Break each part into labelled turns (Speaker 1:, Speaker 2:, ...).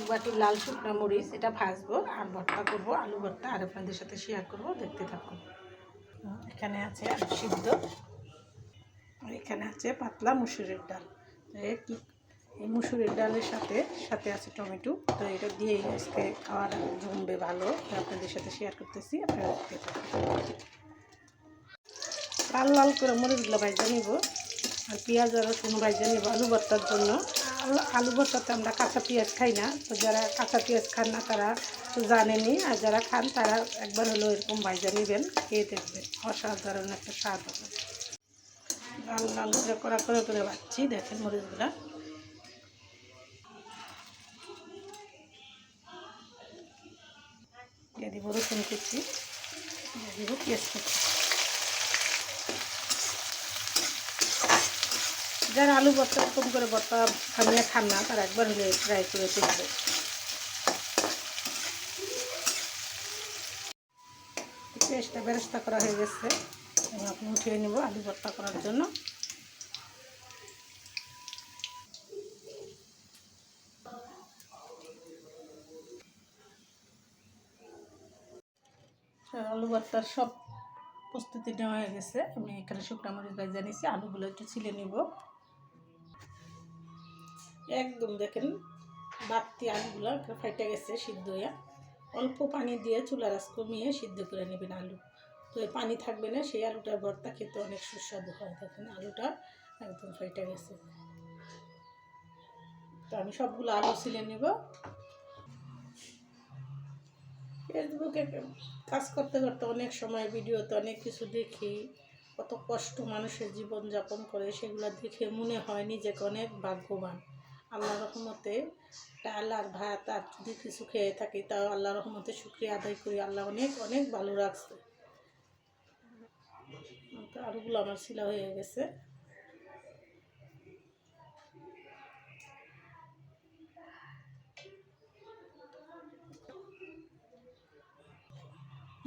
Speaker 1: এক বাটি লাল শুকনো মরিচ, এটা ভাজবো আর ভর্তা করবো, আলু ভর্তা, আর আপনাদের সাথে শেয়ার করবো, দেখতে থাকুন। এখানে আছে আলু সিদ্ধ, আর এখানে আছে পাতলা মুসুরির ডাল। এই মুসুরির ডালের সাথে আছে টমেটো। তো এটা দিয়েই আজকে খাওয়ার জমবে ভালো, আপনাদের সাথে শেয়ার করতেছি, আপনারা দেখতে থাকুন। লাল লাল করে মরিচগুলো ভাজা নিব, আর পেঁয়াজ আর রসুন ভাজা নিব আলু ভর্তার জন্য। আলু ভর্তাতে আমরা কাঁচা পেঁয়াজ খাই না, তো যারা কাঁচা পেঁয়াজ খান না তারা তো জানেনি, আর যারা খান তারা একবার হলো এরকম ভাজা নেবেন, খেয়ে দেখবেন, অসাধারণ একটা স্বাদ হবে। লাল লাল করে কড়া করে ভাজছি, দেখেন মরিচগুলা। দিয়ে দিব রসুন কুচি, দিয়ে দিব পেঁয়াজ কুচি। যারা আলু ভর্তা এরকম করে ভর্তা খামিয়ে খান না তারা একবার হলে ট্রাই করে দেখবে। পেঁয়াজটা বেরেস্তা করা হয়ে গেছে, আপনি উঠিয়ে নেব আলু ভর্তা করার জন্য। আলু ভর্তার সব প্রস্তুতি নেওয়া হয়ে গেছে। আমি এখানে শুকনো মরিচ ভাজা নিয়েছি, আলুগুলো একটু ছিলে নিব। একদম দেখেন বাড়তি আলুগুলো ফাইটে গেছে সিদ্ধ হয়ে। অল্প পানি দিয়ে চুলার আঁচ কমিয়ে সিদ্ধ করে নেবেন আলু। তো এই পানি থাকবে না, সেই আলুটার ভর্তা খেতে অনেক সুস্বাদু হয়। দেখেন আলুটা একদম ফাইটে গেছে। তো আমি সবগুলো আলু ছিলে নেব। ফেসবুকে কাজ করতে করতে অনেক সময় ভিডিওতে অনেক কিছু দেখি, কত কষ্ট মানুষের জীবনযাপন করে, সেগুলো দেখে মনে হয় নিজেকে অনেক ভাগ্যবান। আল্লাহ রহমতে ডাল আর ভাত আর যদি কিছু খেয়ে থাকি, তাও আল্লাহ রহমতে শুকরিয়া আদায় করি, আল্লাহ অনেক অনেক ভালো রাখছে। আলুগুলো আমার ছিলা হয়ে গেছে।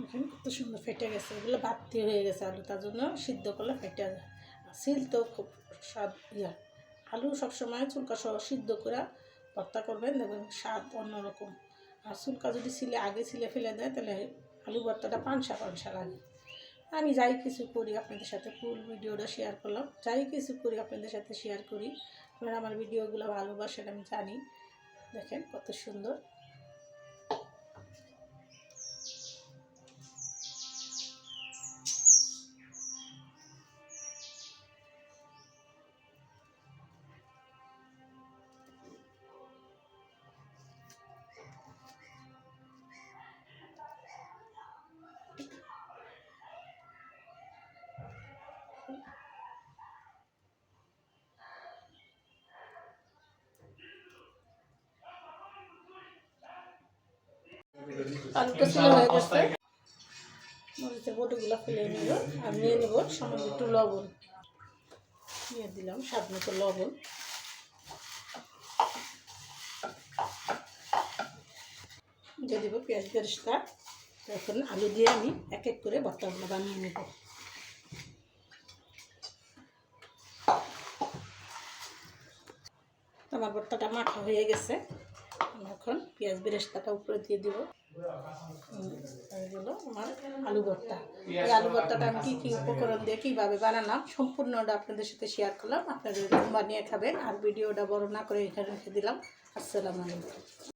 Speaker 1: এখানে কত সুন্দর ফেটে গেছে, এগুলো বাড়তি হয়ে গেছে আলু, তার জন্য সিদ্ধ করলে ফেটে যায়। সিল তো খুব স্বাদ আলু সবসময় চুলকা সহ সিদ্ধ করে ভর্তা করবেন, দেখবেন স্বাদ অন্যরকম। আর চুলকা যদি আগে ছিলে ফেলে দেয় তাহলে আলু ভর্তাটা পানসা পানসা লাগে। আমি যাই কিছু করি আপনাদের সাথে ফুল ভিডিওটা শেয়ার করলাম, যাই কিছু করি আপনাদের সাথে শেয়ার করি। আপনারা আমার ভিডিওগুলো ভালোবাসেন আমি জানি। দেখেন কত সুন্দর। আলুটা ছিল হয়ে গেছে, মরিচের বটিগুলো ফেলে নিল। আর নিয়ে নেব সামান্য একটু লবণ, নিয়ে দিলাম স্বাদ মতো লবণ। দিয়ে দেবো পেঁয়াজ বেরেস্তা। এখন আলু দিয়ে আমি এক এক করে ভর্তাগুলো বানিয়ে নেব। আমার ভর্তাটা মাখা হয়ে গেছে, এখন পেঁয়াজ বেরেস্তাটা উপরে দিয়ে দিব। এগুলো আমার আলু ভর্তা। এই আলু ভর্তাটা আমি কী উপকরণ দিয়ে কীভাবে বানালাম সম্পূর্ণটা আপনাদের সাথে শেয়ার করলাম। আপনাদের বানিয়ে খাবেন। আর ভিডিওটা বড় না করে এখানে রেখে দিলাম। আসসালামু আলাইকুম।